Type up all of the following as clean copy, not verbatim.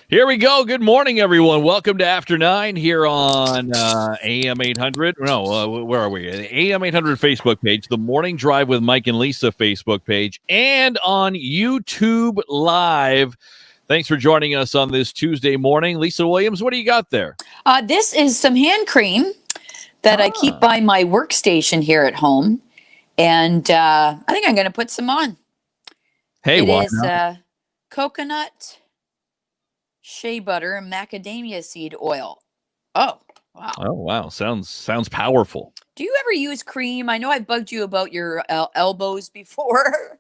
Here we go. Good morning, everyone. Welcome to After 9 here on AM800. No, where are we? The AM800 Facebook page, the Morning Drive with Mike and Lisa Facebook page, and on YouTube Live. Thanks for joining us on this Tuesday morning. Lisa Williams, what do you got there? This is some hand cream that I keep by my workstation here at home. And I think I'm going to put some on. Hey, It why is not? coconut, shea butter, and macadamia seed oil. Oh, wow. Oh, wow. Sounds powerful. Do you ever use cream? I know I've bugged you about your elbows before.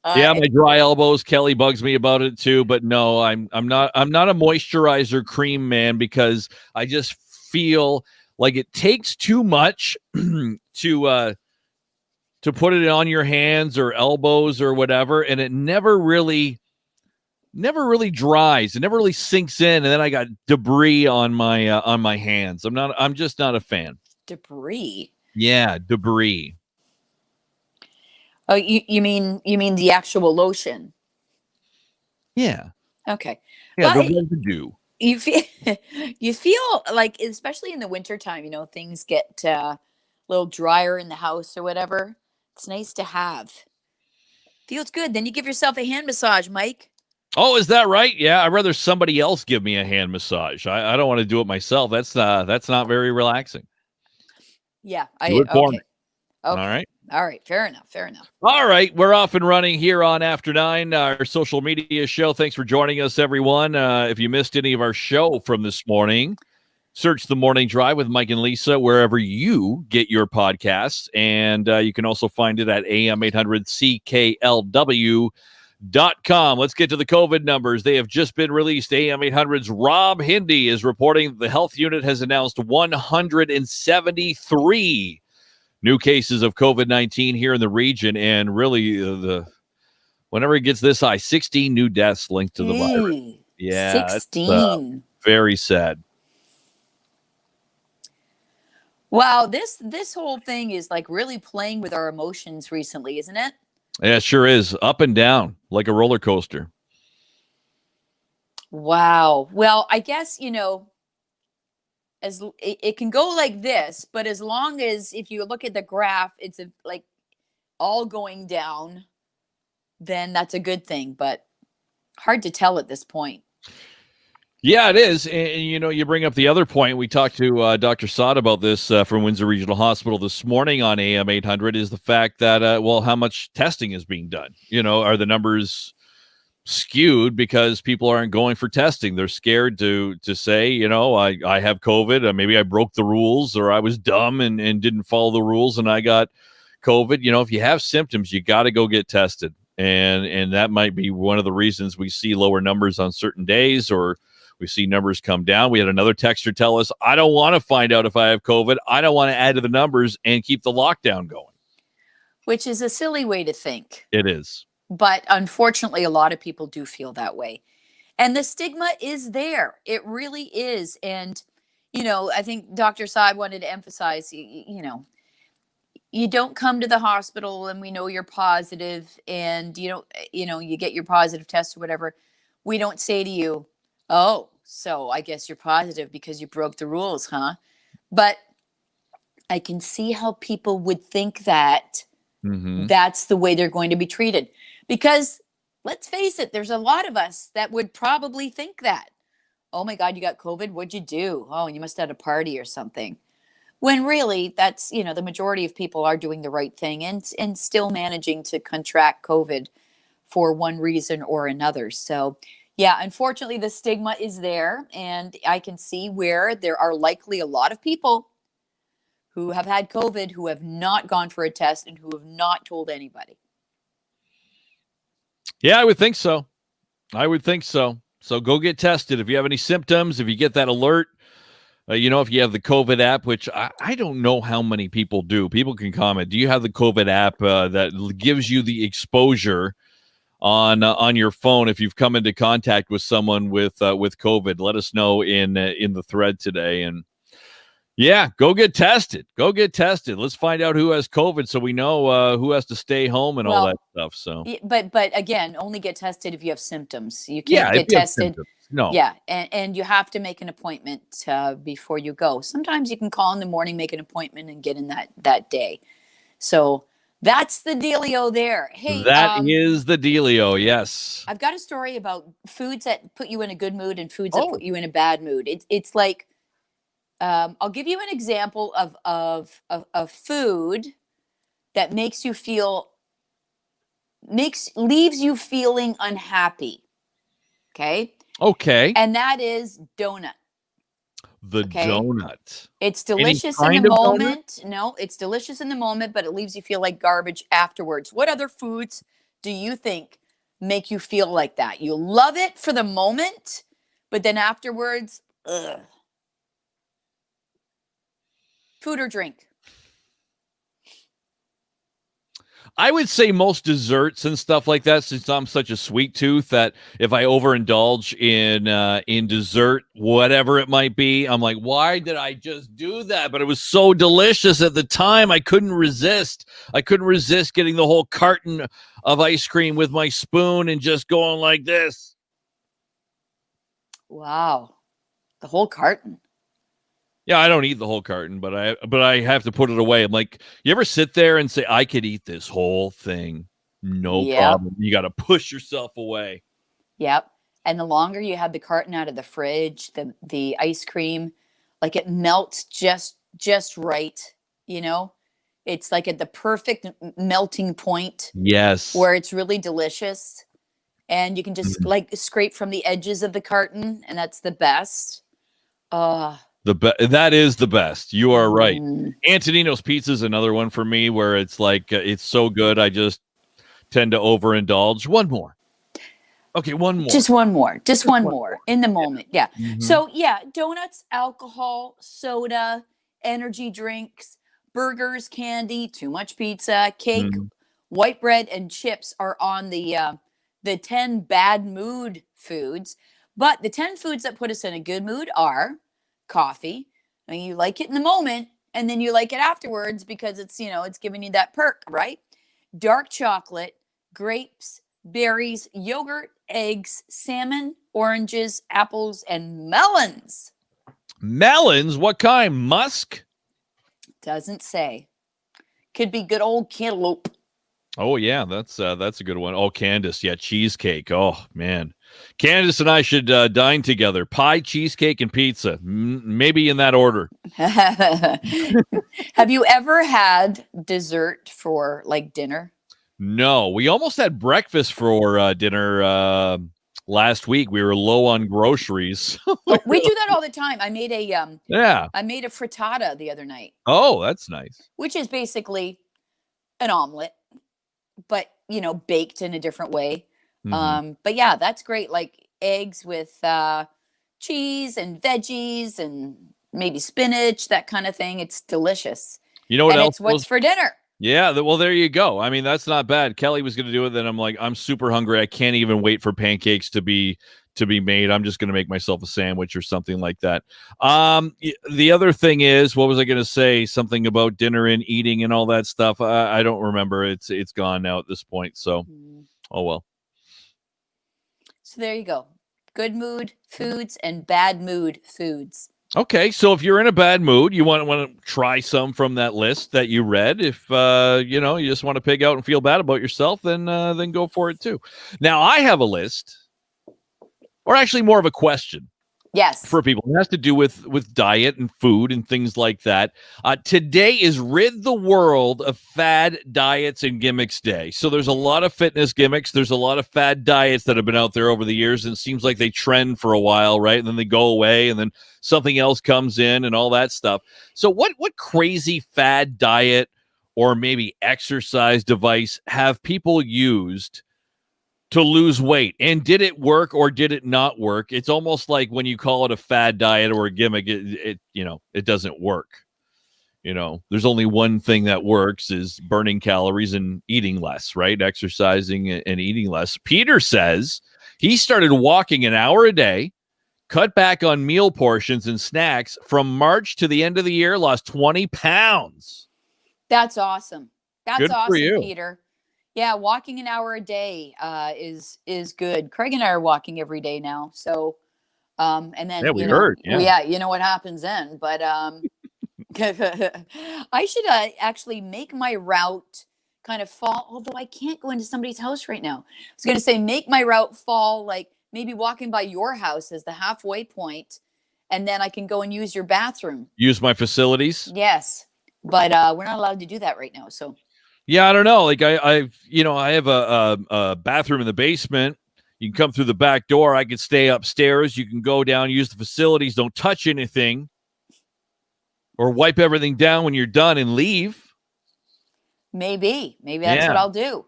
Yeah, my dry elbows. Kelly bugs me about it too, but no, I'm not a moisturizer cream man because I just feel like it takes too much to put it on your hands or elbows or whatever, and it never really dries. It never really sinks in, and then I got debris on my hands. I'm just not a fan. Debris. Yeah, debris. Oh, you mean the actual lotion? Yeah. Okay. Yeah, Well, the residue. You feel like, especially in the wintertime, things get a little drier in the house or whatever. It's nice to have. Feels good. Then you give yourself a hand massage, Mike. Oh, is that right? Yeah, I'd rather somebody else give me a hand massage. I don't want to do it myself. That's not very relaxing. Yeah, Do it for me. Okay. All right. Fair enough. All right, we're off and running here on After 9, our social media show. Thanks for joining us, everyone. If you missed any of our show from this morning, search The Morning Drive with Mike and Lisa wherever you get your podcasts. And you can also find it at AM800CKLW.com. Let's get to the COVID numbers. They have just been released. AM800's Rob Hindi is reporting the health unit has announced 173 new cases of COVID-19 here in the region, and really whenever it gets this high, 16 new deaths linked to the virus. Yeah, 16. Very sad. Wow, this whole thing is like really playing with our emotions recently, isn't it? Yeah, it sure is. Up and down like a roller coaster. Wow. Well, I guess, as it can go like this, but as long as, if you look at the graph, it's like all going down, then that's a good thing, but hard to tell at this point. Yeah, it is. And you bring up the other point. We talked to Dr. Saad about this from Windsor Regional Hospital this morning on AM 800 is the fact that, how much testing is being done? Are the numbers skewed because people aren't going for testing? They're scared to say, I have COVID, maybe I broke the rules, or I was dumb and didn't follow the rules and I got COVID. If you have symptoms, you got to go get tested. And that might be one of the reasons we see lower numbers on certain days, or we see numbers come down. We had another texter tell us, I don't want to find out if I have COVID. I don't want to add to the numbers and keep the lockdown going. Which is a silly way to think. It is. But unfortunately, a lot of people do feel that way. And the stigma is there. It really is. And, I think Dr. Saad wanted to emphasize, you don't come to the hospital and we know you're positive and you get your positive test or whatever. We don't say to you, oh, so I guess you're positive because you broke the rules, huh? But I can see how people would think that that's the way they're going to be treated. Because let's face it, there's a lot of us that would probably think that. Oh my God, you got COVID? What'd you do? Oh, you must have had a party or something. When really, that's, the majority of people are doing the right thing and still managing to contract COVID for one reason or another. So, yeah, unfortunately, the stigma is there. And I can see where there are likely a lot of people who have had COVID who have not gone for a test and who have not told anybody. Yeah, I would think so. So go get tested. If you have any symptoms, if you get that alert, if you have the COVID app, which I don't know how many people do. People can comment. Do you have the COVID app that gives you the exposure on your phone if you've come into contact with someone with COVID? Let us know in the thread today. And yeah, go get tested. Let's find out who has COVID so we know who has to stay home and all that stuff. So, but again, only get tested if you have symptoms. You can't get tested No. Yeah, and you have to make an appointment before you go. Sometimes you can call in the morning, make an appointment, and get in that day. So that's the dealio there. Hey, That is the dealio. Yes. I've got a story about foods that put you in a good mood and foods that Oh, put you in a bad mood. It's like I'll give you an example of food that leaves you feeling unhappy. Okay. okay. And that is donut. The Okay. donut. It's Any delicious in the kind of donut? moment. No, it's delicious in the moment, but it leaves you feel like garbage afterwards. What other foods do you think make you feel like that? You love it for the moment, but then afterwards, ugh. Food or drink? I would say most desserts and stuff like that, since I'm such a sweet tooth that if I overindulge in dessert, whatever it might be, I'm like, why did I just do that? But it was so delicious at the time, I couldn't resist. I couldn't resist getting the whole carton of ice cream with my spoon and just going like this. Wow. The whole carton. Yeah, I don't eat the whole carton, but I have to put it away. I'm like, you ever sit there and say, I could eat this whole thing, no Yep. problem. You got to push yourself away. Yep. And the longer you have the carton out of the fridge, the ice cream, like it melts just right, you know? It's like at the perfect melting point Yes. where it's really delicious and you can just Mhm. like scrape from the edges of the carton and that's the best. Uh That is the best. You are right. mm, Antonino's Pizza is another one for me where it's like it's so good. I just tend to overindulge. One more. Okay, one more. just one more. Just Just one one more more. in the moment. Yeah. Mhm. So yeah, donuts, alcohol, soda, energy drinks, burgers, candy, too much pizza, cake, Mhm. white bread, and chips are on the 10 bad mood foods. But the 10 foods that put us in a good mood are coffee. I mean, you like it in the moment, and then you like it afterwards because it's giving you that perk, right? Dark chocolate, grapes, berries, yogurt, eggs, salmon, oranges, apples, and melons. Melons, what kind? Musk? Doesn't say. Could be good old cantaloupe. Oh yeah, that's a good one. Oh, Candace, yeah, cheesecake. Oh man, Candace and I should dine together. Pie, cheesecake, and pizza. Maybe in that order. Have you ever had dessert for like dinner? No, we almost had breakfast for dinner last week. We were low on groceries. Oh, we do that all the time. Yeah. I made a frittata the other night, Oh, that's nice. which is basically an omelet, but baked in a different way. Hmm. But yeah, that's great. Like eggs with cheese and veggies and maybe spinach, that kind of thing. It's delicious, You know what and else it's goes? what's for dinner. Yeah, well, there you go. I mean, that's not bad. Kelly was going to do it. Then I'm like, I'm super hungry. I can't even wait for pancakes to be made. I'm just going to make myself a sandwich or something like that. The other thing is, what was I going to say? Something about dinner and eating and all that stuff. I don't remember. It's gone now at this point. So, Mm. oh well. So there you go. Good mood foods and bad mood foods. Okay, so if you're in a bad mood, you want to try some from that list that you read. If you just want to pig out and feel bad about yourself, then go for it too. Now I have a list, or actually more of a question Yes. for people. It has to do with diet and food and things like that. Today is Rid the World of Fad Diets and Gimmicks Day. So there's a lot of fitness gimmicks. There's a lot of fad diets that have been out there over the years, and it seems like they trend for a while, right? And then they go away, and then something else comes in and all that stuff. So what crazy fad diet or maybe exercise device have people used to lose weight? And did it work or did it not work? It's almost like when you call it a fad diet or a gimmick, it doesn't work. There's only one thing that works is burning calories and eating less, right? Exercising and eating less. Peter says he started walking an hour a day, cut back on meal portions and snacks from March to the end of the year, lost 20 pounds. That's awesome. That's Good for awesome, you. Peter. Yeah, walking an hour a day is good. Craig and I are walking every day now, so And Yeah, then, we heard. Yeah. yeah, you know what happens then. But I should actually make my route kind of fall, although I can't go into somebody's house right now. I was going to say, make my route fall, like maybe walking by your house as the halfway point, and then I can go and use your bathroom. Use my facilities. Yes. But we're not allowed to do that right now. So, Yeah, I don't know. Like I have a bathroom in the basement. You can come through the back door. I can stay upstairs. You can go down, use the facilities. Don't touch anything, or wipe everything down when you're done and leave. maybe that's what I'll do.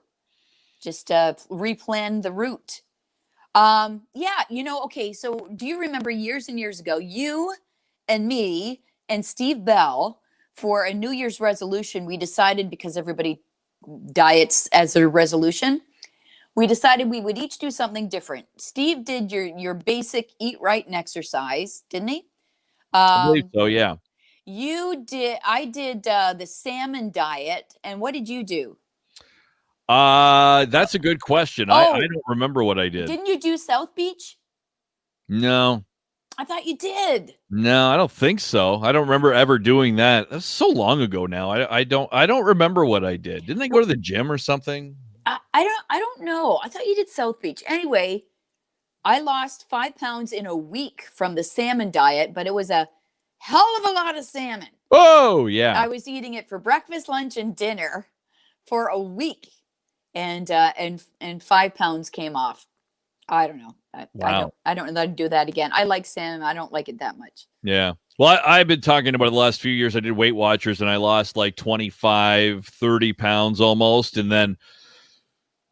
Just replan the route. Yeah, okay. So do you remember years and years ago, you and me and Steve Bell, for a New Year's resolution, we decided, because everybody diets as a resolution, we decided we would each do something different. Steve did your basic eat right and exercise, didn't he? I believe so. Yeah. I did the salmon diet. And what did you do? That's a good question. I don't remember what I did. Didn't you do South Beach? No. I thought you did. No, I don't think so. I don't remember ever doing that. That's so long ago now. I don't remember what I did. Didn't I go to the gym or something? I don't know. I thought you did South Beach. Anyway, I lost 5 pounds in a week from the salmon diet, but it was a hell of a lot of salmon. Oh, yeah. I was eating it for breakfast, lunch, and dinner for a week, and 5 pounds came off. I don't know. Wow. I don't know that I'd do that again. I like salmon. I don't like it that much. Yeah. Well, I've been talking about it the last few years. I did Weight Watchers and I lost like 25, 30 pounds almost. And then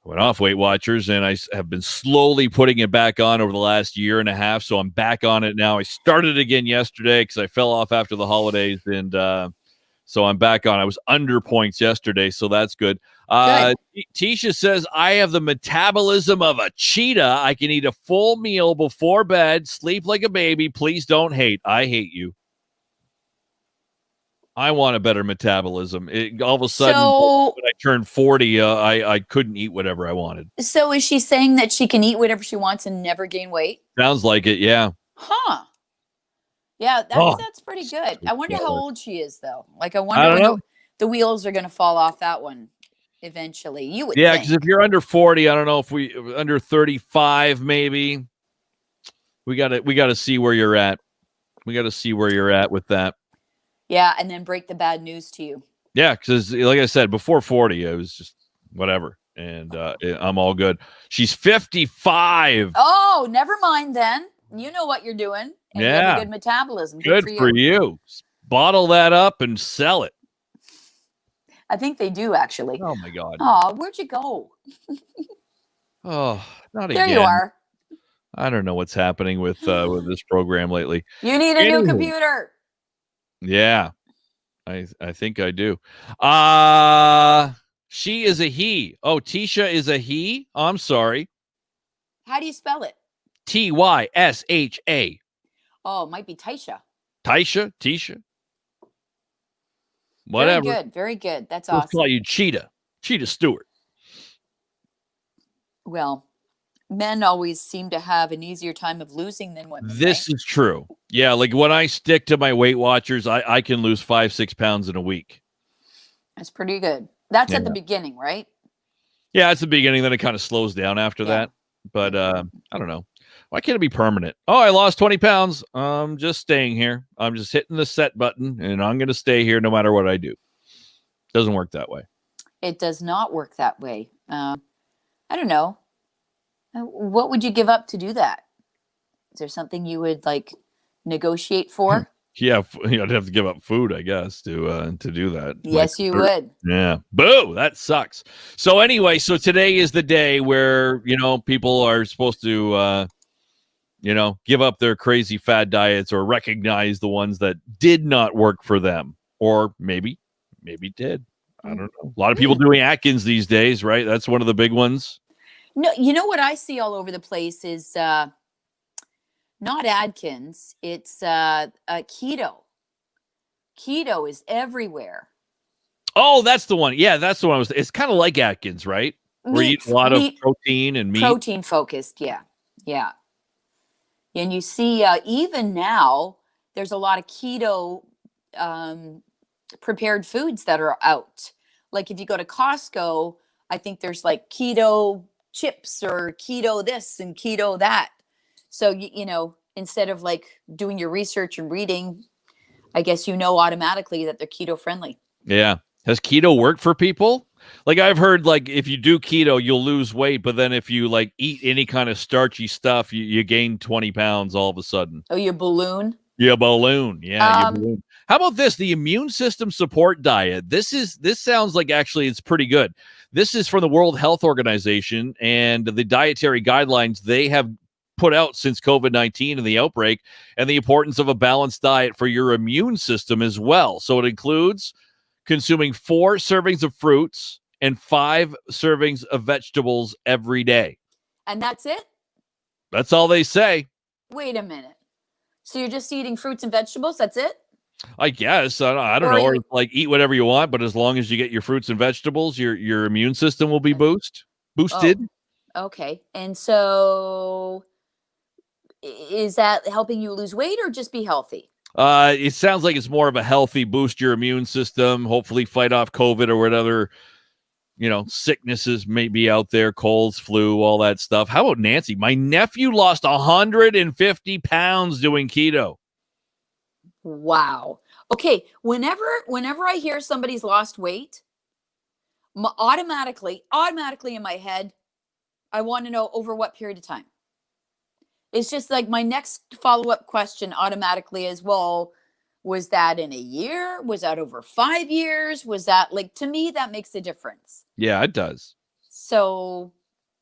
I went off Weight Watchers and I have been slowly putting it back on over the last year and a half. So I'm back on it now. I started again yesterday because I fell off after the holidays. And so I'm back on. I was under points yesterday. So that's good. Tisha says, I have the metabolism of a cheetah. I can eat a full meal before bed, sleep like a baby. Please don't hate. I hate you. I want a better metabolism. All of a sudden, when I turned 40, I couldn't eat whatever I wanted. So is she saying that she can eat whatever she wants and never gain weight? Sounds like it, yeah. Huh. Yeah, that's pretty good. I wonder how old she is, though. Like, I wonder when the wheels are going to fall off that one eventually. You would think. Because if you're under 40, I don't know if we under 35, maybe. We gotta see where you're at. We gotta see where you're at with that. Yeah, and then break the bad news to you. Yeah, because like I said, before 40, it was just whatever. And I'm all good. She's 55. Oh, never mind then. You know what you're doing. And you have a good metabolism. Good for you. Bottle that up and sell it. I think they do, actually. Oh, my God. Oh, where'd you go? Oh, not again. There you are. I don't know what's happening with this program lately. You need a new computer. Yeah, I think I do. She is a he. Oh, Tisha is a he? Oh, I'm sorry. How do you spell it? Tysha. Oh, it might be Tisha. Tisha. Whatever. Very good. Very good. That's awesome. Let's call you Cheetah Stewart. Well, men always seem to have an easier time of losing than women. This is true. Yeah, like when I stick to my Weight Watchers, I can lose 5-6 pounds in a week. That's pretty good. That's at the beginning, right? Yeah, it's the beginning. Then it kind of slows down after that. But I don't know. Why can't it be permanent? Oh, I lost 20 pounds. I'm just staying here. I'm just hitting the set button, and I'm going to stay here no matter what I do. Doesn't work that way. It does not work that way. I don't know. What would you give up to do that? Is there something you would like negotiate for? Yeah, you'd have to give up food, I guess, to do that. Yes, you would. Yeah. Boo! That sucks. So anyway, so today is the day where, people are supposed to, give up their crazy fad diets or recognize the ones that did not work for them. Or maybe did. I don't know. A lot of people doing Atkins these days, right? That's one of the big ones. No, you know what I see all over the place is not Atkins. It's keto. Keto is everywhere. Oh, that's the one. Yeah, that's the one. It's kind of like Atkins, right? Where you eat a lot of protein and meat. Protein focused, yeah. And you see, even now, there's a lot of keto prepared foods that are out. Like if you go to Costco, I think there's like keto chips or keto this and keto that. So, instead of like doing your research and reading, I guess automatically that they're keto friendly. Yeah. Has keto worked for people? Like I've heard, like if you do keto, you'll lose weight, but then if you like eat any kind of starchy stuff, you gain 20 pounds all of a sudden. Oh, you balloon? You balloon. Yeah, you balloon. How about this? The immune system support diet. This sounds like actually it's pretty good. This is from the World Health Organization and the dietary guidelines they have put out since COVID-19 and the outbreak, and the importance of a balanced diet for your immune system as well. So it includes consuming 4 servings of fruits and 5 servings of vegetables every day. And that's it? That's all they say. Wait a minute. So you're just eating fruits and vegetables? That's it? I guess. I don't know. Or like eat whatever you want, but as long as you get your fruits and vegetables, your immune system will be boosted. Oh, okay. And so is that helping you lose weight or just be healthy? It sounds like it's more of a healthy boost your immune system, hopefully fight off COVID or whatever, sicknesses may be out there, colds, flu, all that stuff. How about Nancy? My nephew lost 150 pounds doing keto. Wow. Okay. Whenever I hear somebody's lost weight, automatically in my head, I want to know over what period of time. It's just like my next follow-up question automatically is, well, was that in a year? Was that over 5 years? Was that to me, that makes a difference. Yeah, it does. So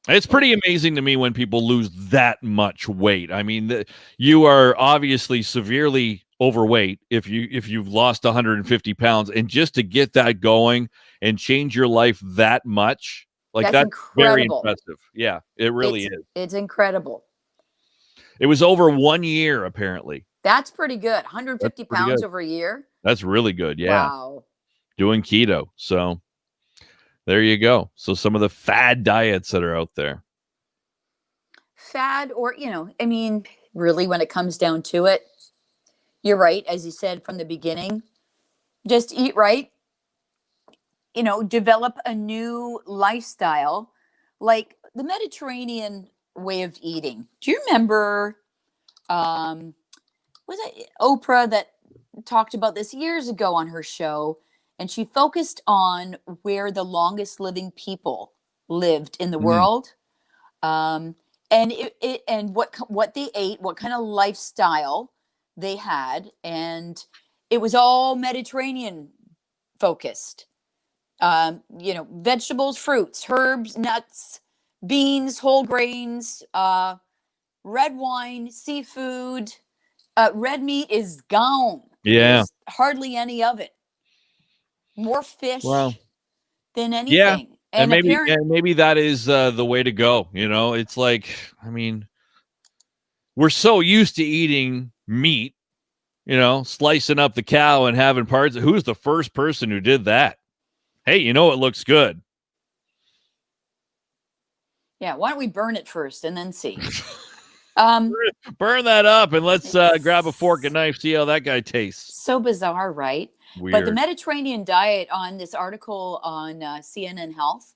it's pretty amazing to me when people lose that much weight. I mean, you are obviously severely overweight if you've lost 150 pounds, and just to get that going and change your life that much, that's very impressive. Yeah, it really is. It's incredible. It was over 1 year, apparently. That's pretty good. 150 pounds over a year. That's really good. Yeah. Wow. Doing keto. So there you go. So some of the fad diets that are out there. Fad, or, really when it comes down to it, you're right. As you said from the beginning, just eat right, develop a new lifestyle, like the Mediterranean way of eating. Do you remember, was it Oprah that talked about this years ago on her show? And she focused on where the longest living people lived in the world, and and what they ate, what kind of lifestyle they had, and it was all Mediterranean focused. Vegetables, fruits, herbs, nuts, beans, whole grains, red wine, seafood. Red meat is gone. Yeah. There's hardly any of it. More fish than anything. Yeah. And maybe that is the way to go. It's like, I mean, we're so used to eating meat, slicing up the cow and having parts. Who's the first person who did that? Hey, it looks good. Yeah, why don't we burn it first and then see? Burn that up and let's grab a fork and knife, see how that guy tastes. So bizarre, right? Weird. But the Mediterranean diet on this article on CNN Health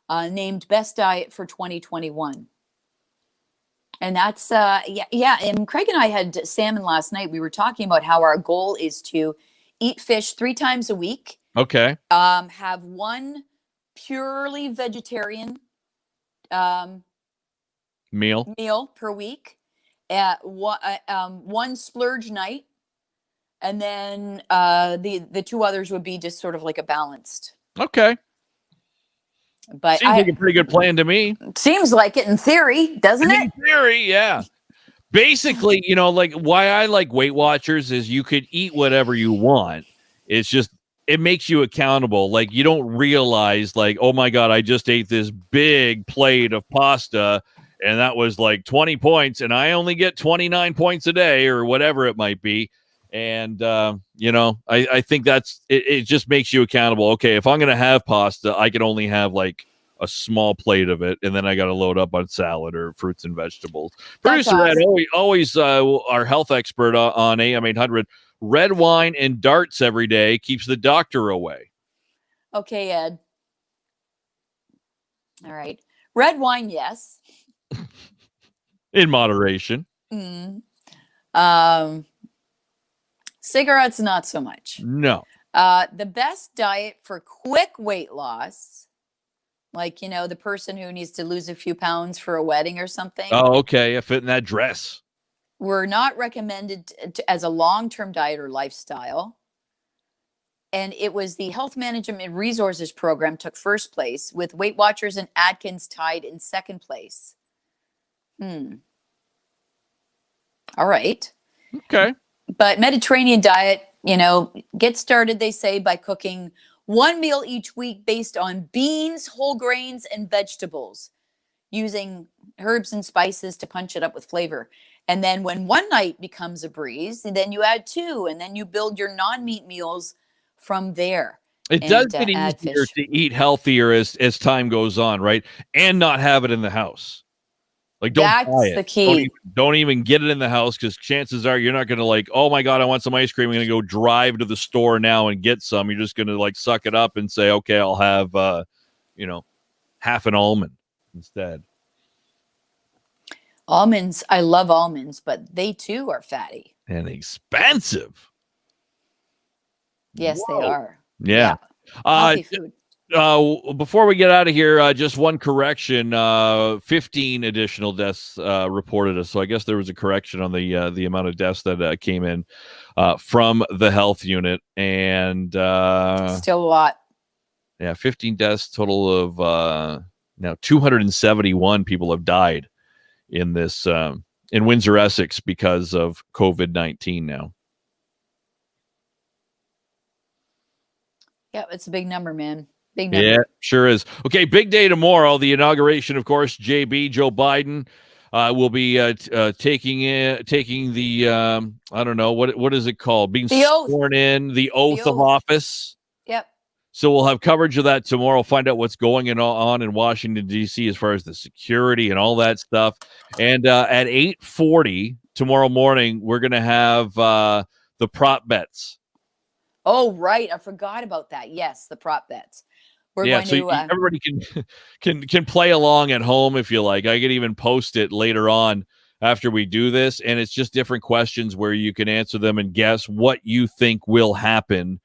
named Best Diet for 2021. And that's, yeah. And Craig and I had salmon last night. We were talking about how our goal is to eat fish 3 times a week. Okay. Have one purely vegetarian meal per week, one splurge night, and then the 2 others would be just sort of like a balanced. Okay. But seems like a pretty good plan to me. Seems like it in theory, doesn't it? In theory, yeah. Basically, like why I like Weight Watchers is you could eat whatever you want. It's just it makes you accountable. Like you don't realize, like, oh my God, I just ate this big plate of pasta and that was like 20 points and I only get 29 points a day or whatever it might be. And, I think it just makes you accountable. Okay, if I'm going to have pasta, I can only have like a small plate of it, and then I got to load up on salad or fruits and vegetables. That's Producer Ed, awesome. always our health expert on AM800. Red wine and darts every day keeps the doctor away. Okay, Ed. All right. Red wine, yes. In moderation. Cigarettes, not so much. No. The best diet for quick weight loss, like, the person who needs to lose a few pounds for a wedding or something. Oh, okay. I fit in that dress. Were not recommended as a long-term diet or lifestyle. And it was the Health Management Resources Program took first place, with Weight Watchers and Atkins tied in second place. All right. Okay. But Mediterranean diet, get started, they say, by cooking one meal each week based on beans, whole grains, and vegetables, using herbs and spices to punch it up with flavor. And then when one night becomes a breeze, then you add two, and then you build your non-meat meals from there. It does get easier to eat healthier as time goes on, right? And not have it in the house. Like, don't buy That's it. the key. Don't even get it in the house, because chances are you're not going to like, oh my God, I want some ice cream. I'm going to go drive to the store now and get some. You're just going to like suck it up and say, okay, I'll have, half an almond instead. Almonds, I love almonds, but they too are fatty. And expensive. Yes, Whoa. they are. Yeah. Healthy food. Before we get out of here, just one correction. 15 additional deaths reported. So I guess there was a correction on the amount of deaths that came in from the health unit. And still a lot. Yeah, 15 deaths, total of now 271 people have died in this in Windsor, Essex, because of COVID-19 now. Yeah, it's a big number, man. Big number. Yeah, sure is. Okay, big day tomorrow. The inauguration, of course. Joe Biden will be taking the I don't know what is it called? Being sworn in, the oath of office. Yep. So we'll have coverage of that tomorrow. Find out what's going on in Washington, D.C. as far as the security and all that stuff. And at 8:40 tomorrow morning, we're going to have the prop bets. Oh, right. I forgot about that. Yes, the prop bets. We're going to everybody can play along at home if you like. I could even post it later on after we do this, and it's just different questions where you can answer them and guess what you think will happen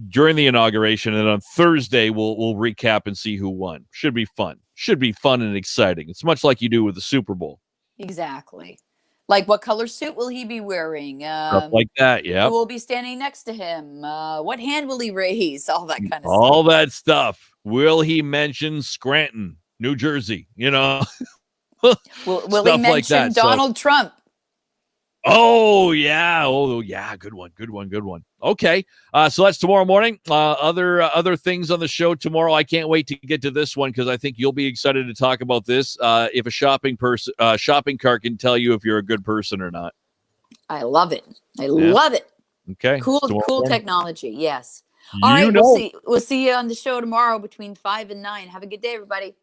during the inauguration. And on Thursday, we'll recap and see who won. Should be fun. Should be fun and exciting. It's much like you do with the Super Bowl. Exactly. Like, what color suit will he be wearing? Stuff like that, yeah. Who will be standing next to him? What hand will he raise? All that kind of stuff. All that stuff. Will he mention Scranton, New Jersey? Will he mention Donald Trump? Oh, yeah. Good one. Okay. So that's tomorrow morning. Other things on the show tomorrow. I can't wait to get to this one because I think you'll be excited to talk about this. If a shopping cart can tell you if you're a good person or not. I love it. Love it. Okay. Cool technology. Yes. All right. We'll see you on the show tomorrow between 5 and 9. Have a good day, everybody.